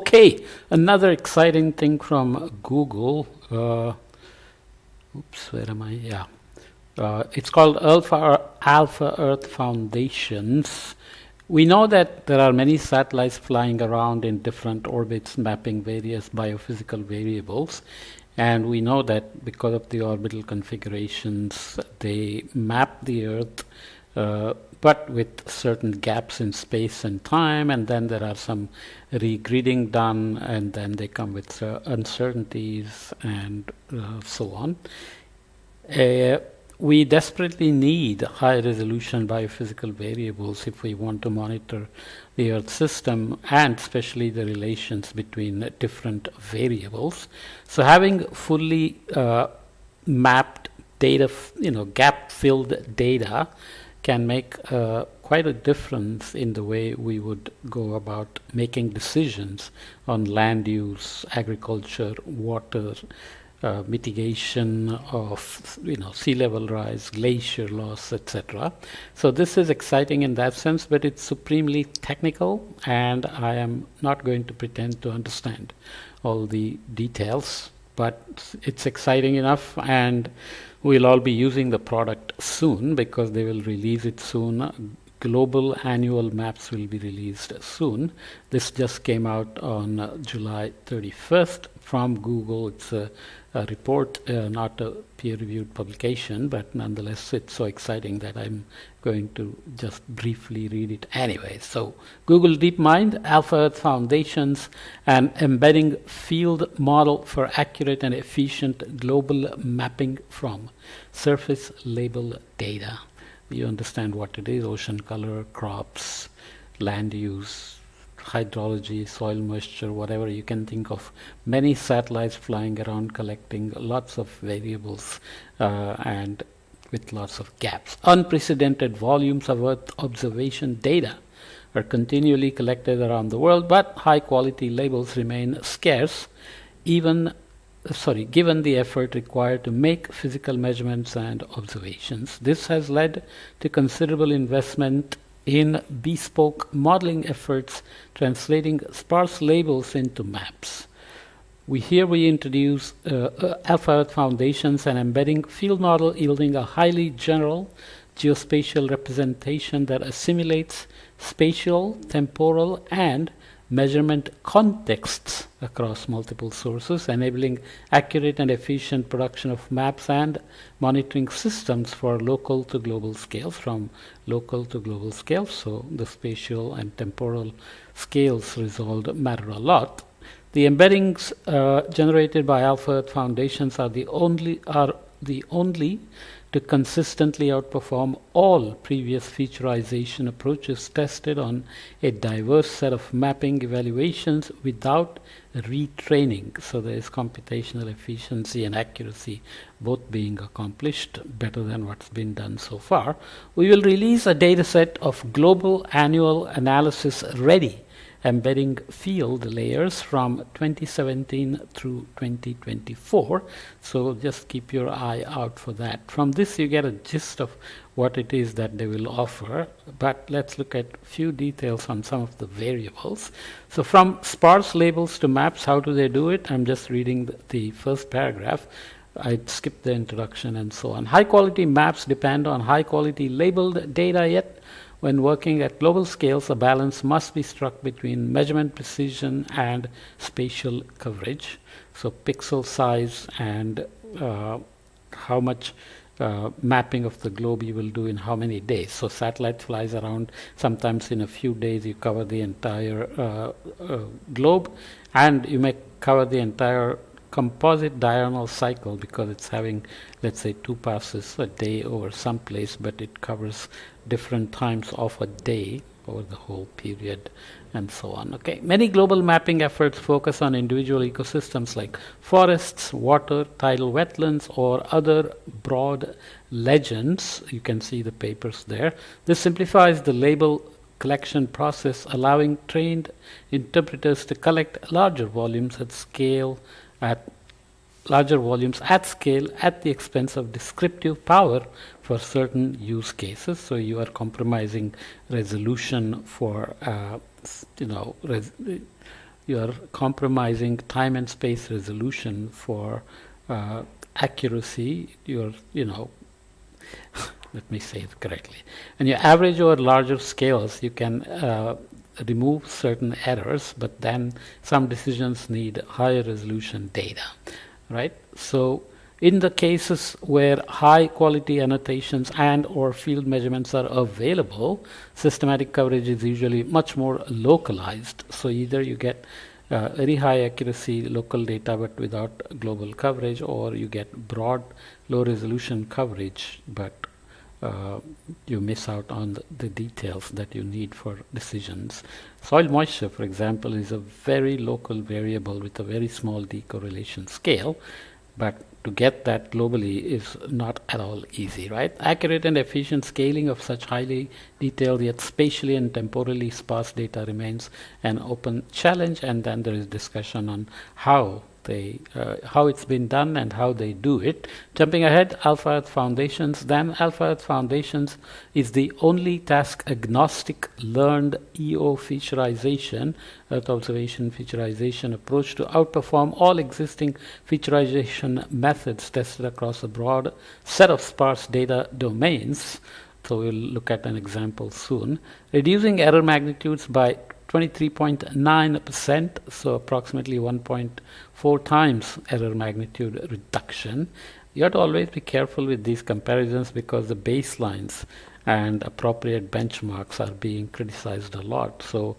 Okay, another exciting thing from Google. Oops, where am I? Yeah. It's called AlphaEarth Foundations. We know that there are many satellites flying around in different orbits mapping various biophysical variables. And we know that because of the orbital configurations, they map the Earth, but with certain gaps in space and time. And then there are some regridding done, and then they come with uncertainties and so on. We desperately need high-resolution biophysical variables if we want to monitor the Earth system, and especially the relations between different variables. So having fully mapped data, gap-filled data can make quite a difference in the way we would go about making decisions on land use, agriculture, water, mitigation of sea level rise, glacier loss, etc. So this is exciting in that sense, but it's supremely technical, and I am not going to pretend to understand all the details, but it's exciting enough, and we'll all be using the product soon because they will release it soon. Global annual maps will be released soon. This just came out on July 31st from Google. It's a report, not a peer-reviewed publication, but nonetheless it's so exciting that I'm going to just briefly read it anyway. So Google DeepMind, AlphaEarth Foundations, an embedding field model for accurate and efficient global mapping from surface label data. You understand what it is: ocean color, crops, land use, hydrology, soil moisture, whatever you can think of. Many satellites flying around collecting lots of variables and with lots of gaps. Unprecedented volumes of Earth observation data are continually collected around the world, but high quality labels remain scarce given the effort required to make physical measurements and observations. This has led to considerable investment in bespoke modeling efforts, translating sparse labels into maps. We introduce AlphaEarth Foundations, an embedding field model yielding a highly general geospatial representation that assimilates spatial, temporal, and measurement contexts across multiple sources, enabling accurate and efficient production of maps and monitoring systems for local to global scales, from local to global scales. So the spatial and temporal scales matter a lot. The embeddings generated by AlphaEarth Foundations are the only to consistently outperform all previous featurization approaches tested on a diverse set of mapping evaluations without retraining. So there is computational efficiency and accuracy both being accomplished better than what's been done so far. We will release a dataset of global annual analysis ready embedding field layers from 2017 through 2024. So just keep your eye out for that. From this you get a gist of what it is that they will offer, but let's look at a few details on some of the variables. So from sparse labels to maps, how do they do it? I'm just reading the first paragraph. I skipped the introduction and so on. High quality maps depend on high quality labeled data, yet when working at global scales, a balance must be struck between measurement precision and spatial coverage. So pixel size and how much mapping of the globe you will do in how many days. So satellite flies around, sometimes in a few days you cover the entire globe, and you may cover the entire composite diurnal cycle because it's having, let's say, 2 passes a day over some place, but it covers different times of a day over the whole period and so on. Okay, many global mapping efforts focus on individual ecosystems like forests, water, tidal wetlands, or other broad legends. You can see the papers there. This simplifies the label collection process, allowing trained interpreters to collect larger volumes at scale at the expense of descriptive power for certain use cases. So you are compromising resolution for you are compromising time and space resolution for accuracy. You're, let me say it correctly. When you average over larger scales, you can remove certain errors, but then some decisions need higher resolution data, right? So in the cases where high quality annotations and or field measurements are available, systematic coverage is usually much more localized. So either you get very high accuracy local data but without global coverage, or you get broad low resolution coverage but you miss out on the details that you need for decisions. Soil moisture, for example, is a very local variable with a very small decorrelation scale, but to get that globally is not at all easy, right? Accurate and efficient scaling of such highly detailed yet spatially and temporally sparse data remains an open challenge, and then there is discussion on how it's been done and how they do it. Jumping ahead, AlphaEarth Foundations. Then AlphaEarth Foundations is the only task-agnostic learned EO featureization, Earth observation featureization approach to outperform all existing featureization methods tested across a broad set of sparse data domains. So we'll look at an example soon. Reducing error magnitudes by 23.9%, so approximately 1.4 times error magnitude reduction. You have to always be careful with these comparisons because the baselines and appropriate benchmarks are being criticized a lot. So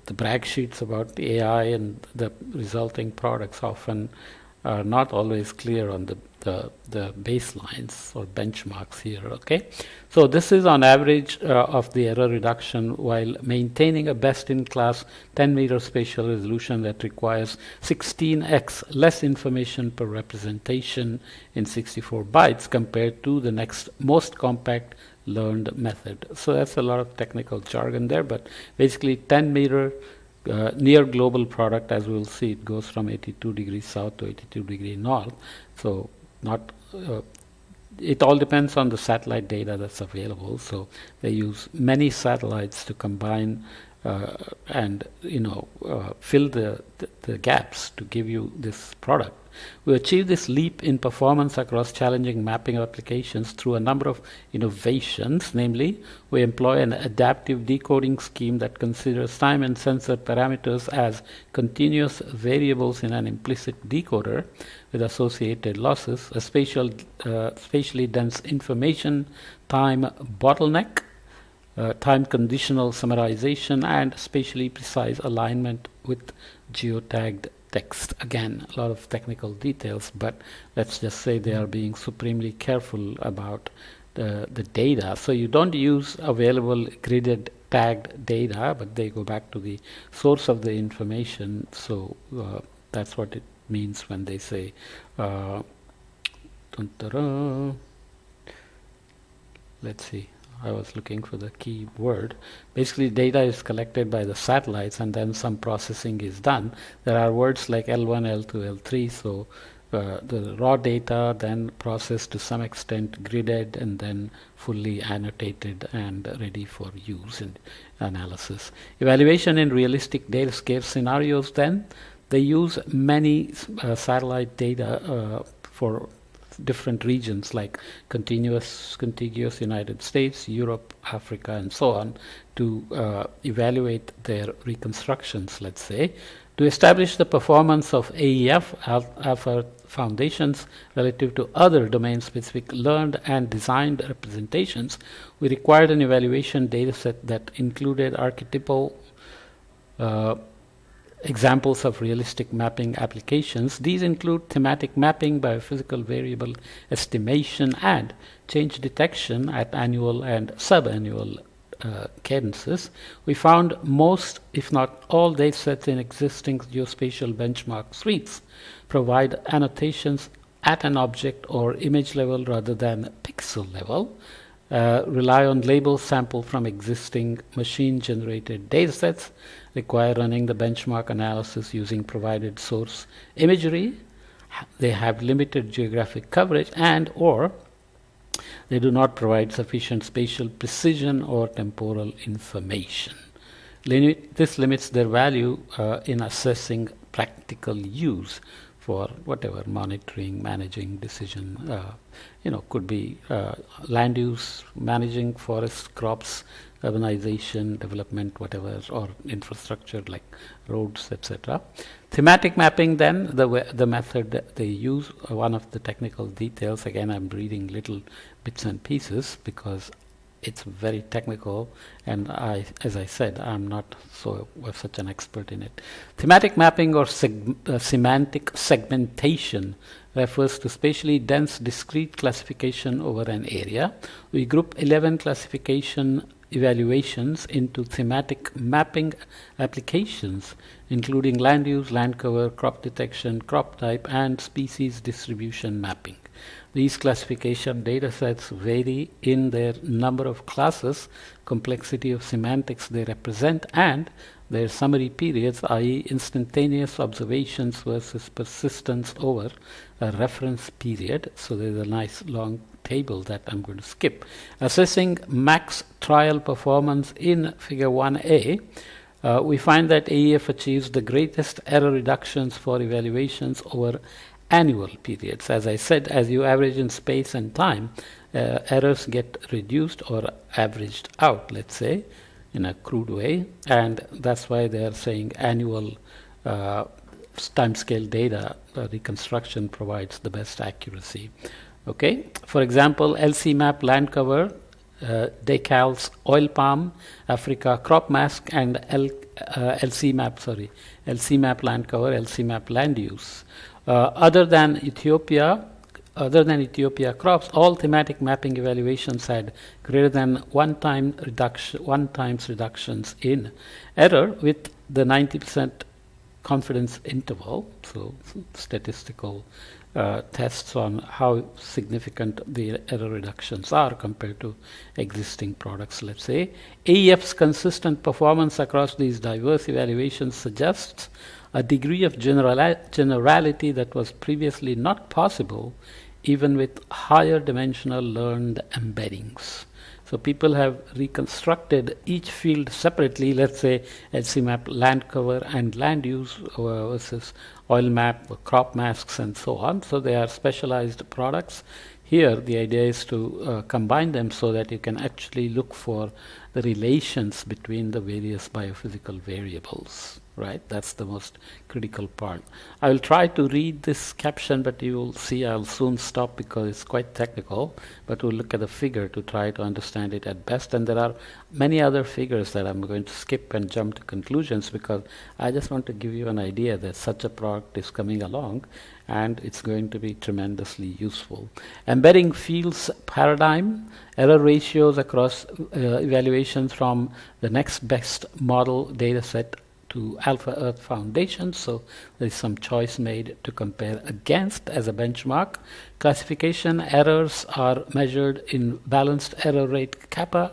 the brag sheets about the AI and the resulting products often are not always clear on the baselines or benchmarks here, okay? So this is on average of the error reduction while maintaining a best-in-class 10-meter spatial resolution that requires 16x less information per representation in 64 bytes compared to the next most compact learned method. So that's a lot of technical jargon there, but basically 10-meter near global product, as we'll see, it goes from 82 degrees south to 82 degrees north. So not it all depends on the satellite data that's available. So they use many satellites to combine and fill the gaps to give you this product. We achieve this leap in performance across challenging mapping applications through a number of innovations. Namely, we employ an adaptive decoding scheme that considers time and sensor parameters as continuous variables in an implicit decoder with associated losses, a spatially dense information time bottleneck, time conditional summarization, and spatially precise alignment with geotagged text. Again, a lot of technical details, but let's just say they are being supremely careful about the data. So you don't use available gridded tagged data, but they go back to the source of the information. So that's what it means when they say let's see, I was looking for the key word. Basically, data is collected by the satellites and then some processing is done. There are words like L1, L2, L3. So the raw data then processed to some extent, gridded, and then fully annotated and ready for use and analysis. Evaluation in realistic data scarce scenarios then. They use many satellite data for different regions like contiguous United States, Europe, Africa, and so on to evaluate their reconstructions, let's say. To establish the performance of AEF, AlphaEarth Foundations, relative to other domain-specific learned and designed representations, we required an evaluation dataset that included archetypal examples of realistic mapping applications. These include thematic mapping, biophysical variable estimation, and change detection at annual and subannual cadences. We found most, if not all, datasets in existing geospatial benchmark suites provide annotations at an object or image level rather than pixel level, rely on labels sampled from existing machine-generated datasets, require running the benchmark analysis using provided source imagery. They have limited geographic coverage and or they do not provide sufficient spatial precision or temporal information. This limits their value in assessing practical use for whatever monitoring, managing, decision, could be land use, managing forests, crops, urbanization, development, whatever, or infrastructure like roads, etc. Thematic mapping, then, the method that they use, one of the technical details, again I'm reading little bits and pieces because it's very technical, and as I said, I'm not such an expert in it. Thematic mapping or semantic segmentation refers to spatially dense discrete classification over an area. We group 11 classification evaluations into thematic mapping applications, including land use, land cover, crop detection, crop type, and species distribution mapping. These classification datasets vary in their number of classes, complexity of semantics they represent, and their summary periods, i.e. instantaneous observations versus persistence over a reference period. So there's a nice long table that I'm going to skip. Assessing max trial performance in figure 1a, we find that AEF achieves the greatest error reductions for evaluations over annual periods. As I said, as you average in space and time, errors get reduced or averaged out, let's say, in a crude way, and that's why they are saying annual timescale data reconstruction provides the best accuracy. Okay, for example, LC-map land cover, decals oil palm, Africa crop mask, and LC-map land cover, LC-map land use. Other than Ethiopia crops, all thematic mapping evaluations had greater than one times reductions in error with the 90% confidence interval. So statistical tests on how significant the error reductions are compared to existing products, let's say. AEF's consistent performance across these diverse evaluations suggests a degree of generality that was previously not possible even with higher dimensional learned embeddings. So people have reconstructed each field separately, let's say LC-map land cover and land use versus oil map, crop masks, and so on. So they are specialized products. Here the idea is to combine them so that you can actually look for the relations between the various biophysical variables. Right, that's the most critical part. I will try to read this caption, but you will see I'll soon stop because it's quite technical, but we'll look at the figure to try to understand it at best. And there are many other figures that I'm going to skip and jump to conclusions because I just want to give you an idea that such a product is coming along and it's going to be tremendously useful. Embedding fields paradigm, error ratios across evaluations from the next best model data set to AlphaEarth Foundation, so there is some choice made to compare against as a benchmark. Classification errors are measured in balanced error rate kappa,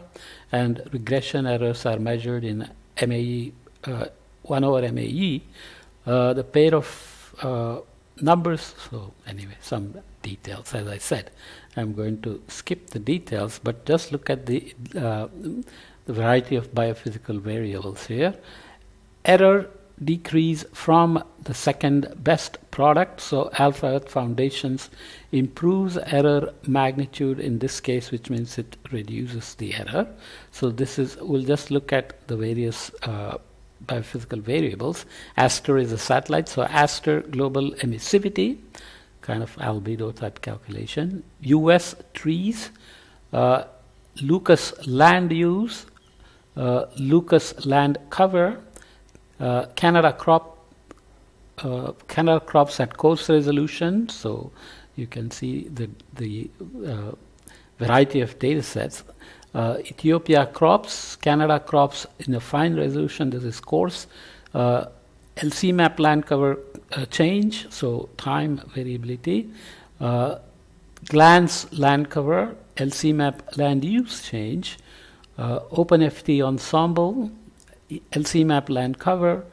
and regression errors are measured in MAE 1 over MAE. The pair of numbers, so anyway, some details. As I said, I'm going to skip the details, but just look at the variety of biophysical variables here. Error decrease from the second best product, so AlphaEarth Foundations improves error magnitude in this case, which means it reduces the error. So this is, we'll just look at the various biophysical variables. Aster is a satellite, so Aster global emissivity, kind of albedo type calculation. US trees, Lucas land use, Lucas land cover, Canada crops at coarse resolution, so you can see the variety of data sets. Ethiopia crops, Canada crops in a fine resolution, this is coarse. LC-map land cover change, so time variability. Glance land cover, LC-map land use change. OpenFT ensemble, LC-map land cover,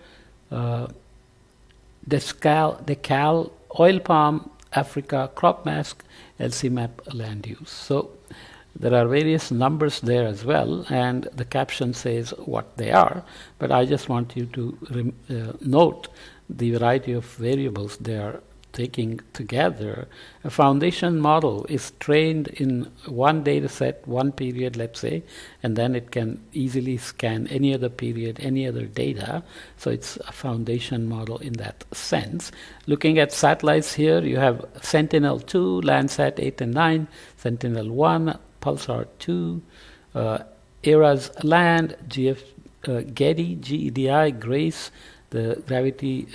decal oil palm, Africa crop mask, LC-map land use. So There are various numbers there as well, and the caption says what they are, but I just want you to note the variety of variables they are taking together. A foundation model is trained in one data set, one period, let's say, and then it can easily scan any other period, any other data. So it's a foundation model in that sense. Looking at satellites here, you have Sentinel-2, Landsat 8 and 9, Sentinel-1, Pulsar-2, ERA's Land, Getty, GEDI, GRACE, the Gravity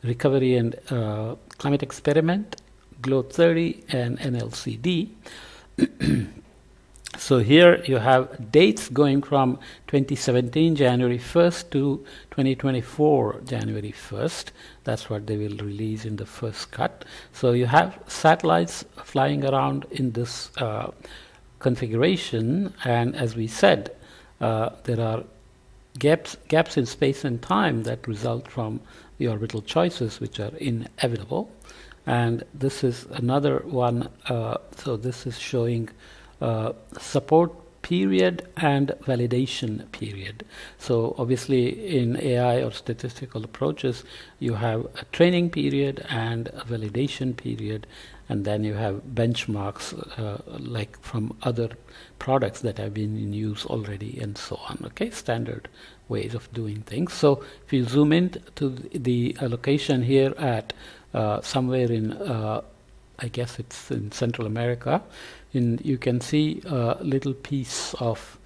Recovery and Climate Experiment, GLOW-30, and NLCD. So here you have dates going from 2017 January 1st to 2024 January 1st. That's what they will release in the first cut. So you have satellites flying around in this configuration, and as we said, there are gaps in space and time that result from the orbital choices, which are inevitable. And this is another one. So this is showing support period and validation period. So obviously in AI or statistical approaches, you have a training period and a validation period, and then you have benchmarks like from other products that have been in use already and so on. Okay, standard ways of doing things. So if you zoom in to the location here at somewhere in I guess it's in Central America, you can see a little piece of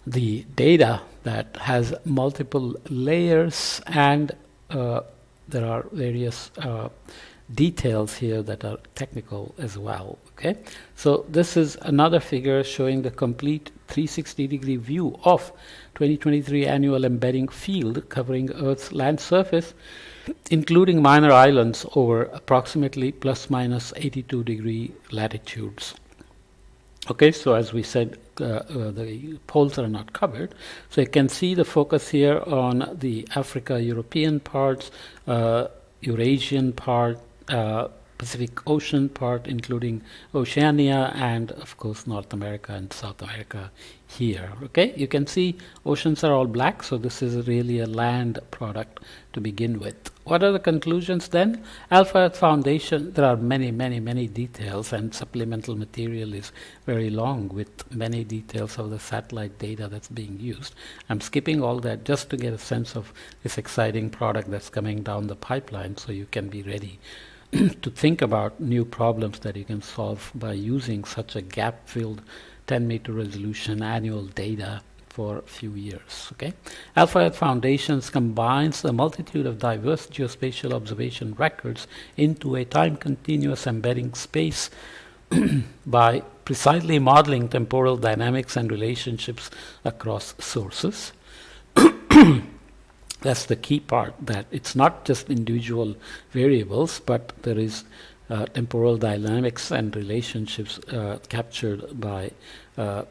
the data that has multiple layers, and there are various details here that are technical as well. Okay, so this is another figure showing the complete 360-degree view of 2023 annual embedding field covering Earth's land surface, including minor islands over approximately plus minus 82-degree latitudes. Okay, so as we said, the poles are not covered. So you can see the focus here on the Africa-European parts, Eurasian part, Pacific Ocean part, including Oceania, and of course North America and South America here. Okay, you can see oceans are all black, so this is really a land product to begin with. What are the conclusions then? AlphaEarth Foundation, there are many details, and supplemental material is very long with many details of the satellite data that's being used. I'm skipping all that just to get a sense of this exciting product that's coming down the pipeline, so you can be ready to think about new problems that you can solve by using such a gap-filled 10-meter resolution annual data for a few years. Okay, AlphaEarth Foundations combines a multitude of diverse geospatial observation records into a time-continuous embedding space by precisely modeling temporal dynamics and relationships across sources. That's the key part, that it's not just individual variables, but there is temporal dynamics and relationships captured by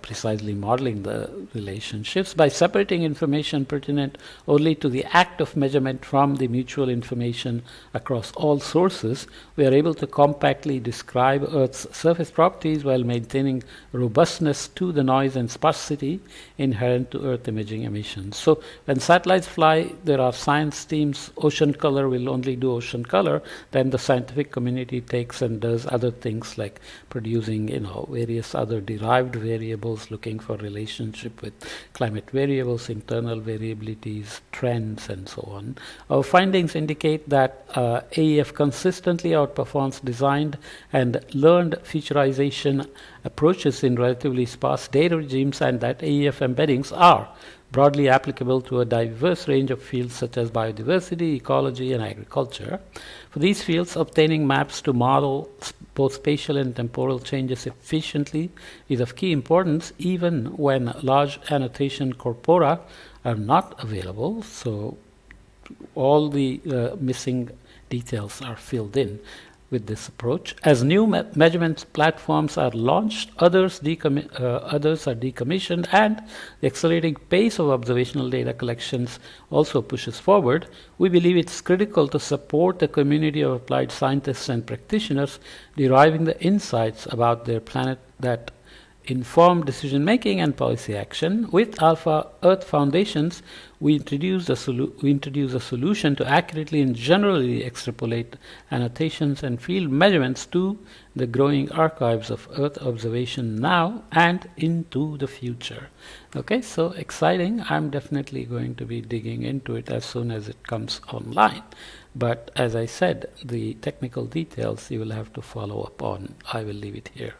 precisely modeling the relationships. By separating information pertinent only to the act of measurement from the mutual information across all sources, we are able to compactly describe Earth's surface properties while maintaining robustness to the noise and sparsity inherent to Earth imaging emissions. So when satellites fly, there are science teams. Ocean color will only do ocean color. Then the scientific community takes and does other things like producing, various other derived variables, looking for relationship with climate variables, internal variabilities, trends, and so on. Our findings indicate that AEF consistently outperforms designed and learned featurization approaches in relatively sparse data regimes, and that AEF embeddings are broadly applicable to a diverse range of fields such as biodiversity, ecology, and agriculture. For these fields, obtaining maps to model both spatial and temporal changes efficiently is of key importance, even when large annotation corpora are not available. So all the missing details are filled in with this approach. As new measurement platforms are launched, others are decommissioned, and the accelerating pace of observational data collections also pushes forward. We believe it's critical to support the community of applied scientists and practitioners deriving the insights about their planet that inform decision making and policy action. With AlphaEarth Foundations, we introduce a solution to accurately and generally extrapolate annotations and field measurements to the growing archives of Earth observation now and into the future. Okay, so exciting. I'm definitely going to be digging into it as soon as it comes online. But as I said, the technical details you will have to follow up on. I will leave it here.